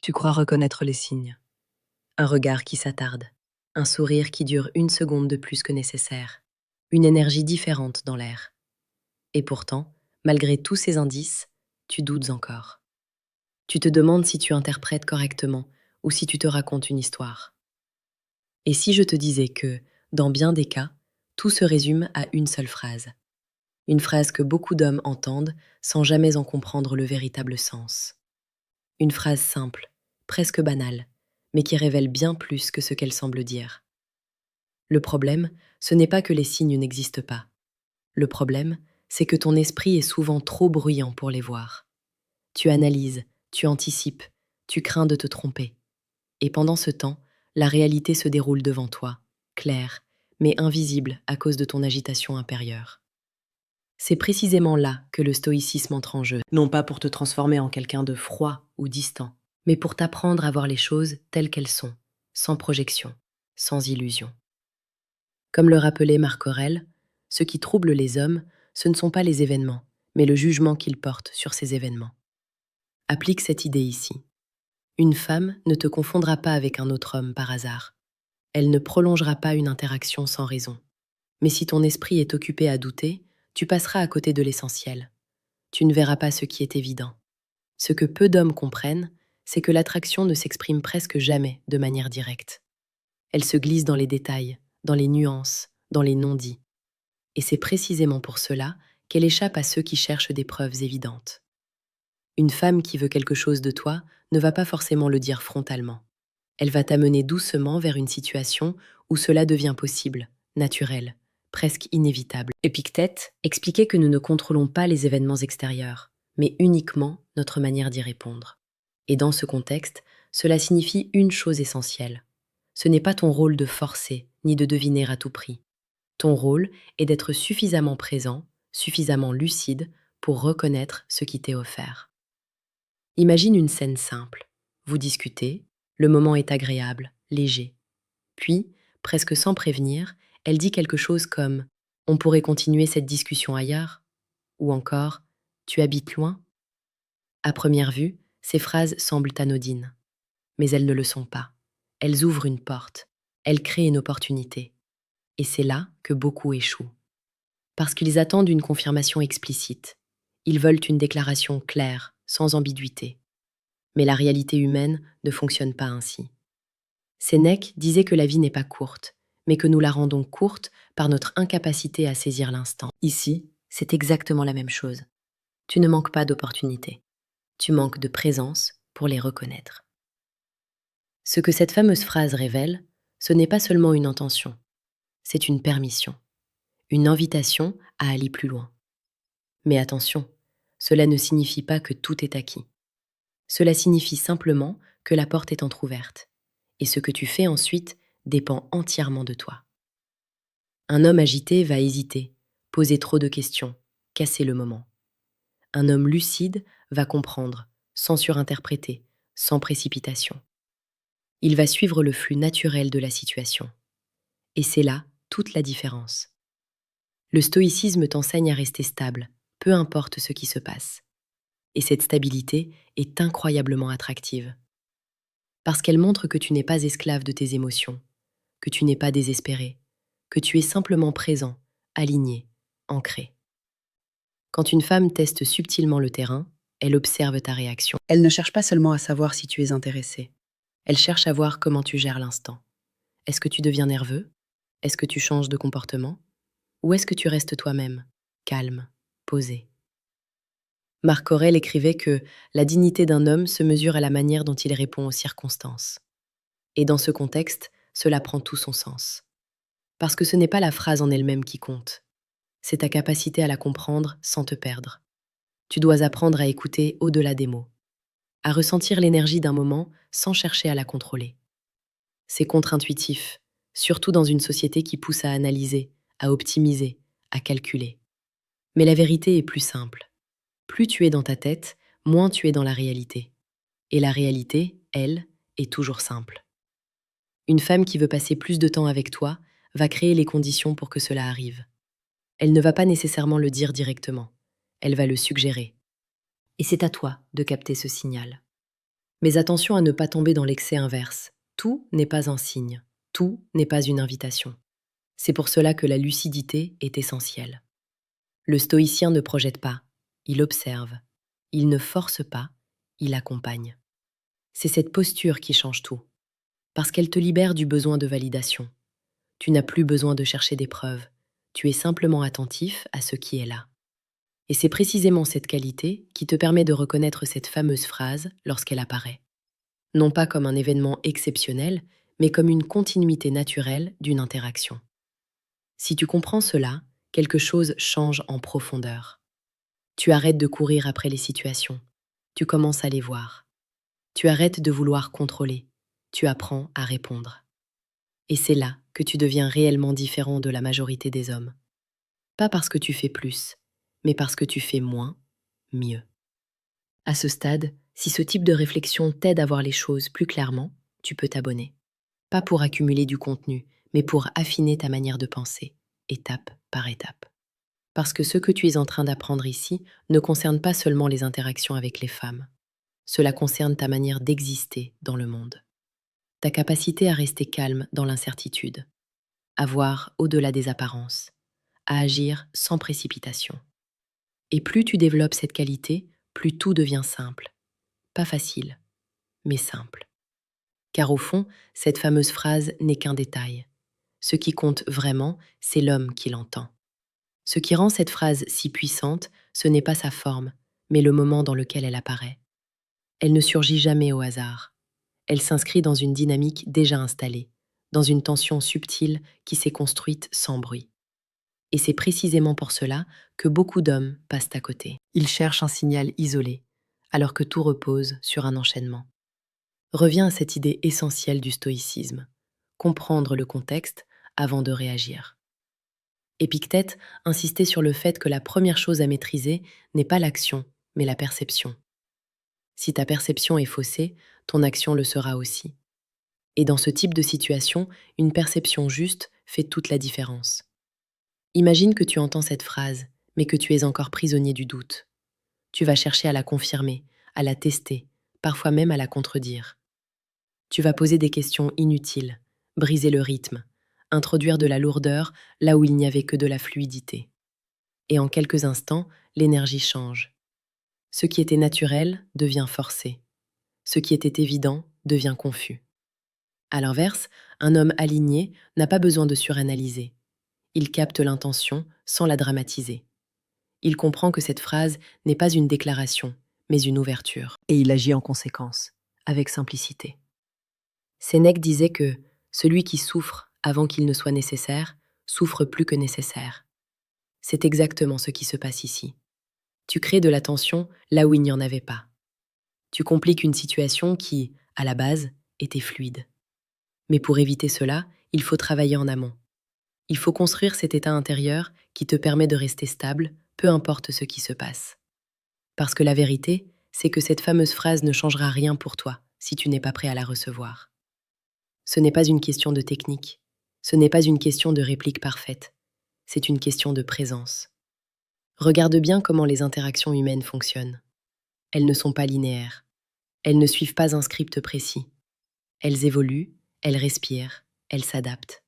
Tu crois reconnaître les signes. Un regard qui s'attarde, un sourire qui dure une seconde de plus que nécessaire, une énergie différente dans l'air. Et pourtant, malgré tous ces indices, tu doutes encore. Tu te demandes si tu interprètes correctement ou si tu te racontes une histoire. Et si je te disais que, dans bien des cas, tout se résume à une seule phrase. Une phrase que beaucoup d'hommes entendent sans jamais en comprendre le véritable sens. Une phrase simple, presque banale, mais qui révèle bien plus que ce qu'elle semble dire. Le problème, ce n'est pas que les signes n'existent pas. Le problème, c'est que ton esprit est souvent trop bruyant pour les voir. Tu analyses, tu anticipes, tu crains de te tromper. Et pendant ce temps, la réalité se déroule devant toi, claire, mais invisible à cause de ton agitation intérieure. C'est précisément là que le stoïcisme entre en jeu, non pas pour te transformer en quelqu'un de froid ou distant, mais pour t'apprendre à voir les choses telles qu'elles sont, sans projection, sans illusion. Comme le rappelait Marc Aurèle, ce qui trouble les hommes, ce ne sont pas les événements, mais le jugement qu'ils portent sur ces événements. Applique cette idée ici. Une femme ne te confondra pas avec un autre homme par hasard. Elle ne prolongera pas une interaction sans raison. Mais si ton esprit est occupé à douter, tu passeras à côté de l'essentiel. Tu ne verras pas ce qui est évident. Ce que peu d'hommes comprennent, c'est que l'attraction ne s'exprime presque jamais de manière directe. Elle se glisse dans les détails, dans les nuances, dans les non-dits. Et c'est précisément pour cela qu'elle échappe à ceux qui cherchent des preuves évidentes. Une femme qui veut quelque chose de toi ne va pas forcément le dire frontalement. Elle va t'amener doucement vers une situation où cela devient possible, naturel, presque inévitable. Épictète expliquait que nous ne contrôlons pas les événements extérieurs, mais uniquement notre manière d'y répondre. Et dans ce contexte, cela signifie une chose essentielle. Ce n'est pas ton rôle de forcer, ni de deviner à tout prix. Ton rôle est d'être suffisamment présent, suffisamment lucide pour reconnaître ce qui t'est offert. Imagine une scène simple. Vous discutez, le moment est agréable, léger. Puis, presque sans prévenir, elle dit quelque chose comme ⁇ On pourrait continuer cette discussion ailleurs ?⁇ ou encore ⁇ Tu habites loin ?⁇ À première vue, ces phrases semblent anodines. Mais elles ne le sont pas. Elles ouvrent une porte. Elles créent une opportunité. Et c'est là que beaucoup échouent. Parce qu'ils attendent une confirmation explicite. Ils veulent une déclaration claire, sans ambiguïté. Mais la réalité humaine ne fonctionne pas ainsi. Sénèque disait que la vie n'est pas courte, mais que nous la rendons courte par notre incapacité à saisir l'instant. Ici, c'est exactement la même chose. Tu ne manques pas d'opportunités. Tu manques de présence pour les reconnaître. Ce que cette fameuse phrase révèle, ce n'est pas seulement une intention, c'est une permission, une invitation à aller plus loin. Mais attention, cela ne signifie pas que tout est acquis. Cela signifie simplement que la porte est entr'ouverte, et ce que tu fais ensuite dépend entièrement de toi. Un homme agité va hésiter, poser trop de questions, casser le moment. Un homme lucide va comprendre, sans surinterpréter, sans précipitation. Il va suivre le flux naturel de la situation. Et c'est là toute la différence. Le stoïcisme t'enseigne à rester stable, peu importe ce qui se passe. Et cette stabilité est incroyablement attractive. Parce qu'elle montre que tu n'es pas esclave de tes émotions, que tu n'es pas désespéré, que tu es simplement présent, aligné, ancré. Quand une femme teste subtilement le terrain, elle observe ta réaction. Elle ne cherche pas seulement à savoir si tu es intéressé. Elle cherche à voir comment tu gères l'instant. Est-ce que tu deviens nerveux? Est-ce que tu changes de comportement? Ou est-ce que tu restes toi-même, calme, posé? Marc Aurèle écrivait que la dignité d'un homme se mesure à la manière dont il répond aux circonstances. Et dans ce contexte, cela prend tout son sens. Parce que ce n'est pas la phrase en elle-même qui compte. C'est ta capacité à la comprendre sans te perdre. Tu dois apprendre à écouter au-delà des mots, à ressentir l'énergie d'un moment sans chercher à la contrôler. C'est contre-intuitif, surtout dans une société qui pousse à analyser, à optimiser, à calculer. Mais la vérité est plus simple. Plus tu es dans ta tête, moins tu es dans la réalité. Et la réalité, elle, est toujours simple. Une femme qui veut passer plus de temps avec toi va créer les conditions pour que cela arrive. Elle ne va pas nécessairement le dire directement. Elle va le suggérer. Et c'est à toi de capter ce signal. Mais attention à ne pas tomber dans l'excès inverse. Tout n'est pas un signe, tout n'est pas une invitation. C'est pour cela que la lucidité est essentielle. Le stoïcien ne projette pas, il observe. Il ne force pas, il accompagne. C'est cette posture qui change tout, parce qu'elle te libère du besoin de validation. Tu n'as plus besoin de chercher des preuves, tu es simplement attentif à ce qui est là. Et c'est précisément cette qualité qui te permet de reconnaître cette fameuse phrase lorsqu'elle apparaît. Non pas comme un événement exceptionnel, mais comme une continuité naturelle d'une interaction. Si tu comprends cela, quelque chose change en profondeur. Tu arrêtes de courir après les situations, tu commences à les voir. Tu arrêtes de vouloir contrôler, tu apprends à répondre. Et c'est là que tu deviens réellement différent de la majorité des hommes. Pas parce que tu fais plus, mais parce que tu fais moins, mieux. À ce stade, si ce type de réflexion t'aide à voir les choses plus clairement, tu peux t'abonner. Pas pour accumuler du contenu, mais pour affiner ta manière de penser, étape par étape. Parce que ce que tu es en train d'apprendre ici ne concerne pas seulement les interactions avec les femmes. Cela concerne ta manière d'exister dans le monde. Ta capacité à rester calme dans l'incertitude, à voir au-delà des apparences, à agir sans précipitation. Et plus tu développes cette qualité, plus tout devient simple. Pas facile, mais simple. Car au fond, cette fameuse phrase n'est qu'un détail. Ce qui compte vraiment, c'est l'homme qui l'entend. Ce qui rend cette phrase si puissante, ce n'est pas sa forme, mais le moment dans lequel elle apparaît. Elle ne surgit jamais au hasard. Elle s'inscrit dans une dynamique déjà installée, dans une tension subtile qui s'est construite sans bruit. Et c'est précisément pour cela que beaucoup d'hommes passent à côté. Ils cherchent un signal isolé, alors que tout repose sur un enchaînement. Reviens à cette idée essentielle du stoïcisme, comprendre le contexte avant de réagir. Épictète insistait sur le fait que la première chose à maîtriser n'est pas l'action, mais la perception. Si ta perception est faussée, ton action le sera aussi. Et dans ce type de situation, une perception juste fait toute la différence. Imagine que tu entends cette phrase, mais que tu es encore prisonnier du doute. Tu vas chercher à la confirmer, à la tester, parfois même à la contredire. Tu vas poser des questions inutiles, briser le rythme, introduire de la lourdeur là où il n'y avait que de la fluidité. Et en quelques instants, l'énergie change. Ce qui était naturel devient forcé. Ce qui était évident devient confus. À l'inverse, un homme aligné n'a pas besoin de suranalyser. Il capte l'intention sans la dramatiser. Il comprend que cette phrase n'est pas une déclaration, mais une ouverture. Et il agit en conséquence, avec simplicité. Sénèque disait que celui qui souffre avant qu'il ne soit nécessaire, souffre plus que nécessaire. C'est exactement ce qui se passe ici. Tu crées de la tension là où il n'y en avait pas. Tu compliques une situation qui, à la base, était fluide. Mais pour éviter cela, il faut travailler en amont. Il faut construire cet état intérieur qui te permet de rester stable, peu importe ce qui se passe. Parce que la vérité, c'est que cette fameuse phrase ne changera rien pour toi si tu n'es pas prêt à la recevoir. Ce n'est pas une question de technique, ce n'est pas une question de réplique parfaite, c'est une question de présence. Regarde bien comment les interactions humaines fonctionnent. Elles ne sont pas linéaires, elles ne suivent pas un script précis. Elles évoluent, elles respirent, elles s'adaptent.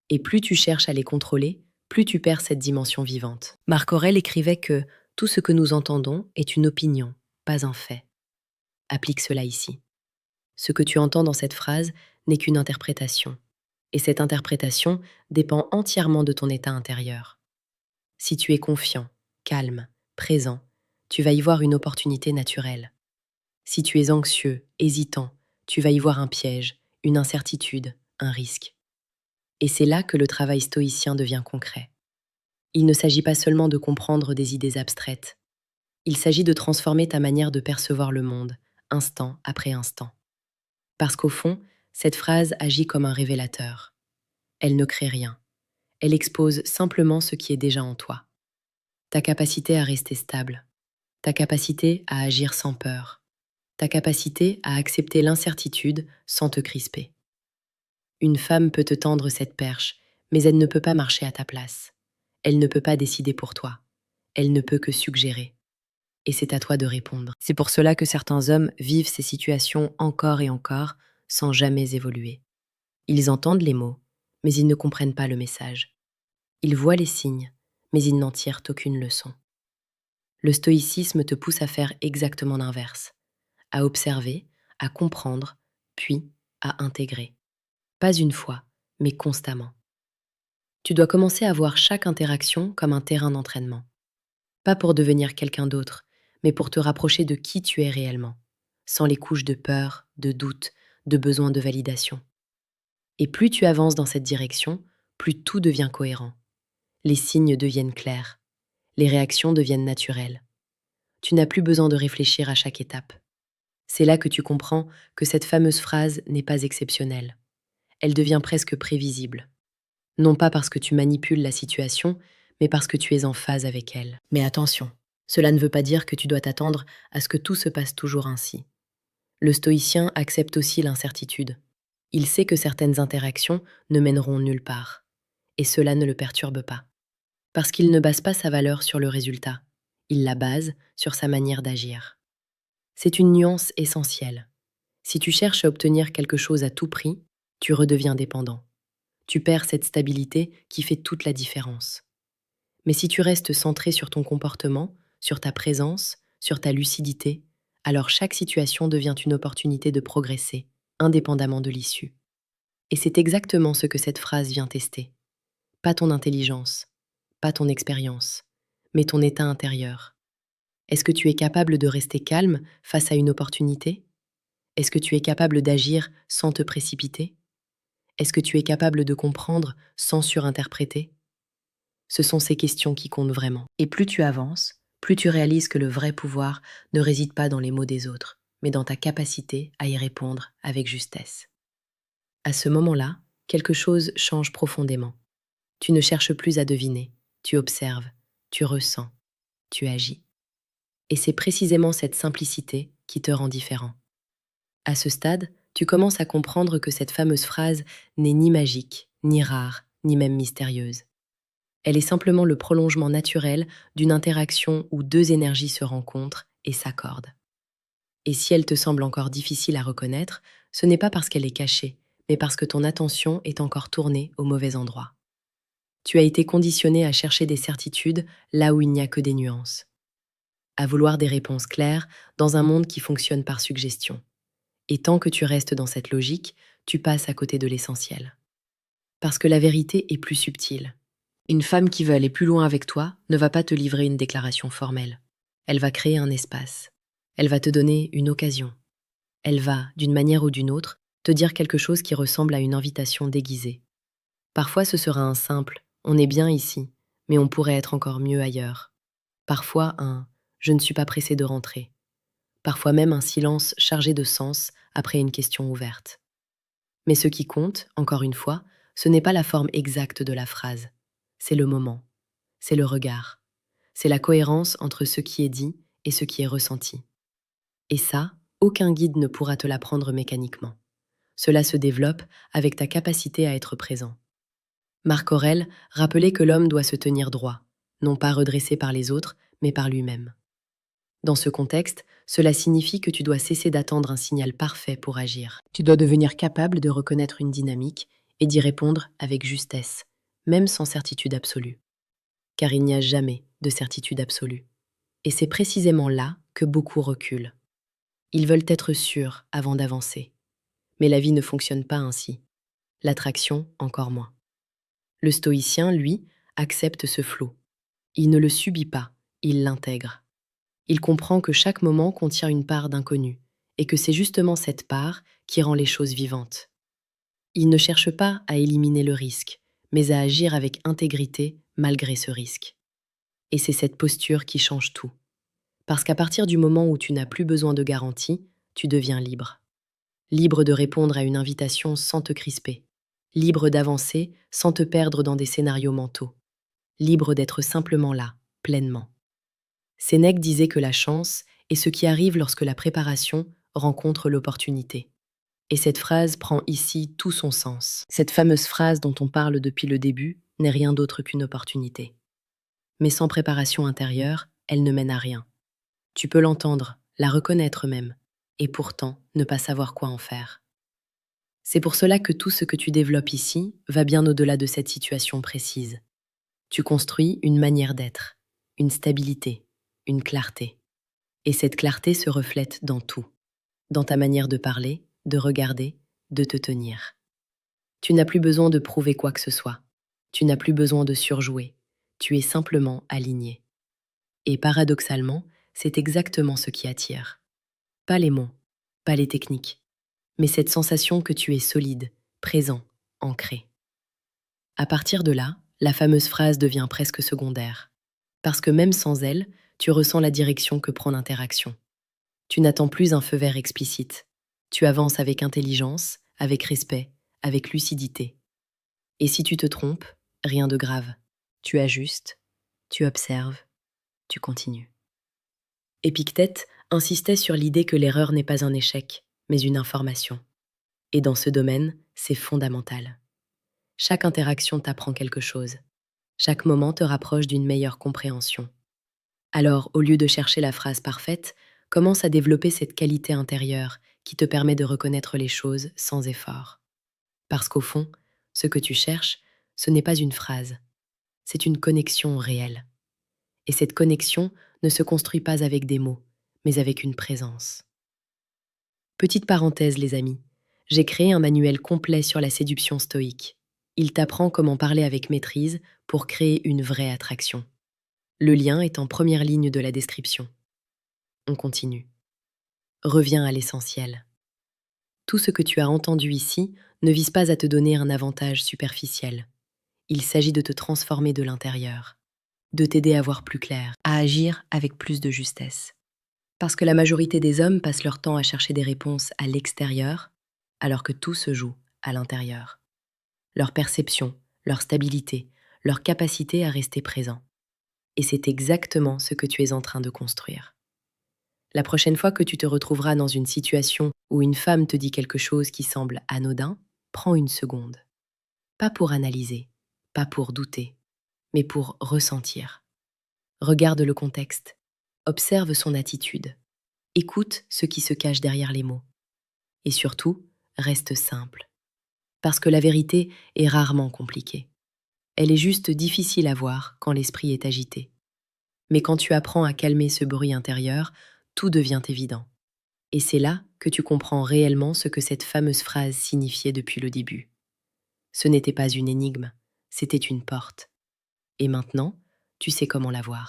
Et plus tu cherches à les contrôler, plus tu perds cette dimension vivante. Marc Aurèle écrivait que tout ce que nous entendons est une opinion, pas un fait. Applique cela ici. Ce que tu entends dans cette phrase n'est qu'une interprétation. Et cette interprétation dépend entièrement de ton état intérieur. Si tu es confiant, calme, présent, tu vas y voir une opportunité naturelle. Si tu es anxieux, hésitant, tu vas y voir un piège, une incertitude, un risque. Et c'est là que le travail stoïcien devient concret. Il ne s'agit pas seulement de comprendre des idées abstraites. Il s'agit de transformer ta manière de percevoir le monde, instant après instant. Parce qu'au fond, cette phrase agit comme un révélateur. Elle ne crée rien. Elle expose simplement ce qui est déjà en toi. Ta capacité à rester stable. Ta capacité à agir sans peur. Ta capacité à accepter l'incertitude sans te crisper. Une femme peut te tendre cette perche, mais elle ne peut pas marcher à ta place. Elle ne peut pas décider pour toi. Elle ne peut que suggérer. et c'est à toi de répondre. C'est pour cela que certains hommes vivent ces situations encore et encore sans jamais évoluer. Ils entendent les mots, mais ils ne comprennent pas le message. Ils voient les signes, mais ils n'en tirent aucune leçon. Le stoïcisme te pousse à faire exactement l'inverse, à observer, à comprendre, puis à intégrer. Pas une fois, mais constamment. Tu dois commencer à voir chaque interaction comme un terrain d'entraînement. Pas pour devenir quelqu'un d'autre, mais pour te rapprocher de qui tu es réellement, sans les couches de peur, de doute, de besoin de validation. Et plus tu avances dans cette direction, plus tout devient cohérent. Les signes deviennent clairs, les réactions deviennent naturelles. Tu n'as plus besoin de réfléchir à chaque étape. C'est là que tu comprends que cette fameuse phrase n'est pas exceptionnelle. Elle devient presque prévisible. Non pas parce que tu manipules la situation, mais parce que tu es en phase avec elle. Mais attention, cela ne veut pas dire que tu dois t'attendre à ce que tout se passe toujours ainsi. Le stoïcien accepte aussi l'incertitude. Il sait que certaines interactions ne mèneront nulle part. Et cela ne le perturbe pas. Parce qu'il ne base pas sa valeur sur le résultat. Il la base sur sa manière d'agir. C'est une nuance essentielle. Si tu cherches à obtenir quelque chose à tout prix, tu redeviens dépendant. Tu perds cette stabilité qui fait toute la différence. Mais si tu restes centré sur ton comportement, sur ta présence, sur ta lucidité, alors chaque situation devient une opportunité de progresser, indépendamment de l'issue. Et c'est exactement ce que cette phrase vient tester. Pas ton intelligence, pas ton expérience, mais ton état intérieur. Est-ce que tu es capable de rester calme face à une opportunité? Est-ce que tu es capable d'agir sans te précipiter? Est-ce que tu es capable de comprendre sans surinterpréter? Ce sont ces questions qui comptent vraiment. Et plus tu avances, plus tu réalises que le vrai pouvoir ne réside pas dans les mots des autres, mais dans ta capacité à y répondre avec justesse. À ce moment-là, quelque chose change profondément. Tu ne cherches plus à deviner, tu observes, tu ressens, tu agis. Et c'est précisément cette simplicité qui te rend différent. À ce stade, tu commences à comprendre que cette fameuse phrase n'est ni magique, ni rare, ni même mystérieuse. Elle est simplement le prolongement naturel d'une interaction où deux énergies se rencontrent et s'accordent. Et si elle te semble encore difficile à reconnaître, ce n'est pas parce qu'elle est cachée, mais parce que ton attention est encore tournée au mauvais endroit. Tu as été conditionné à chercher des certitudes là où il n'y a que des nuances. À vouloir des réponses claires dans un monde qui fonctionne par suggestion. Et tant que tu restes dans cette logique, tu passes à côté de l'essentiel. Parce que la vérité est plus subtile. Une femme qui veut aller plus loin avec toi ne va pas te livrer une déclaration formelle. Elle va créer un espace. Elle va te donner une occasion. Elle va, d'une manière ou d'une autre, te dire quelque chose qui ressemble à une invitation déguisée. Parfois ce sera un simple « on est bien ici, mais on pourrait être encore mieux ailleurs ». Parfois un « je ne suis pas pressé de rentrer ». Parfois même un silence chargé de sens après une question ouverte. Mais ce qui compte, encore une fois, ce n'est pas la forme exacte de la phrase. C'est le moment, c'est le regard, c'est la cohérence entre ce qui est dit et ce qui est ressenti. Et ça, aucun guide ne pourra te l'apprendre mécaniquement. Cela se développe avec ta capacité à être présent. Marc Aurèle rappelait que l'homme doit se tenir droit, non pas redressé par les autres, mais par lui-même. Dans ce contexte, cela signifie que tu dois cesser d'attendre un signal parfait pour agir. Tu dois devenir capable de reconnaître une dynamique et d'y répondre avec justesse, même sans certitude absolue. Car il n'y a jamais de certitude absolue. Et c'est précisément là que beaucoup reculent. Ils veulent être sûrs avant d'avancer. Mais la vie ne fonctionne pas ainsi. L'attraction, encore moins. Le stoïcien, lui, accepte ce flot. Il ne le subit pas, il l'intègre. Il comprend que chaque moment contient une part d'inconnu, et que c'est justement cette part qui rend les choses vivantes. Il ne cherche pas à éliminer le risque, mais à agir avec intégrité malgré ce risque. Et c'est cette posture qui change tout. Parce qu'à partir du moment où tu n'as plus besoin de garantie, tu deviens libre. Libre de répondre à une invitation sans te crisper. Libre d'avancer sans te perdre dans des scénarios mentaux. Libre d'être simplement là, pleinement. Sénèque disait que la chance est ce qui arrive lorsque la préparation rencontre l'opportunité. Et cette phrase prend ici tout son sens. Cette fameuse phrase dont on parle depuis le début n'est rien d'autre qu'une opportunité. Mais sans préparation intérieure, elle ne mène à rien. Tu peux l'entendre, la reconnaître même, et pourtant ne pas savoir quoi en faire. C'est pour cela que tout ce que tu développes ici va bien au-delà de cette situation précise. Tu construis une manière d'être, une stabilité, une clarté. Et cette clarté se reflète dans tout, dans ta manière de parler, de regarder, de te tenir. Tu n'as plus besoin de prouver quoi que ce soit. Tu n'as plus besoin de surjouer. Tu es simplement aligné. Et paradoxalement, c'est exactement ce qui attire. Pas les mots, pas les techniques, mais cette sensation que tu es solide, présent, ancré. À partir de là, la fameuse phrase devient presque secondaire. Parce que même sans elle, tu ressens la direction que prend l'interaction. Tu n'attends plus un feu vert explicite. Tu avances avec intelligence, avec respect, avec lucidité. Et si tu te trompes, rien de grave. Tu ajustes, tu observes, tu continues. Épictète insistait sur l'idée que l'erreur n'est pas un échec, mais une information. Et dans ce domaine, c'est fondamental. Chaque interaction t'apprend quelque chose. Chaque moment te rapproche d'une meilleure compréhension. Alors, au lieu de chercher la phrase parfaite, commence à développer cette qualité intérieure qui te permet de reconnaître les choses sans effort. Parce qu'au fond, ce que tu cherches, ce n'est pas une phrase, c'est une connexion réelle. Et cette connexion ne se construit pas avec des mots, mais avec une présence. Petite parenthèse, les amis, j'ai créé un manuel complet sur la séduction stoïque. Il t'apprend comment parler avec maîtrise pour créer une vraie attraction. Le lien est en première ligne de la description. On continue. Reviens à l'essentiel. Tout ce que tu as entendu ici ne vise pas à te donner un avantage superficiel. Il s'agit de te transformer de l'intérieur, de t'aider à voir plus clair, à agir avec plus de justesse. Parce que la majorité des hommes passent leur temps à chercher des réponses à l'extérieur, alors que tout se joue à l'intérieur. Leur perception, leur stabilité, leur capacité à rester présent. Et c'est exactement ce que tu es en train de construire. La prochaine fois que tu te retrouveras dans une situation où une femme te dit quelque chose qui semble anodin, prends une seconde. Pas pour analyser, pas pour douter, mais pour ressentir. Regarde le contexte, observe son attitude, écoute ce qui se cache derrière les mots. Et surtout, reste simple. Parce que la vérité est rarement compliquée. Elle est juste difficile à voir quand l'esprit est agité. Mais quand tu apprends à calmer ce bruit intérieur, tout devient évident. Et c'est là que tu comprends réellement ce que cette fameuse phrase signifiait depuis le début. Ce n'était pas une énigme, c'était une porte. Et maintenant, tu sais comment la voir.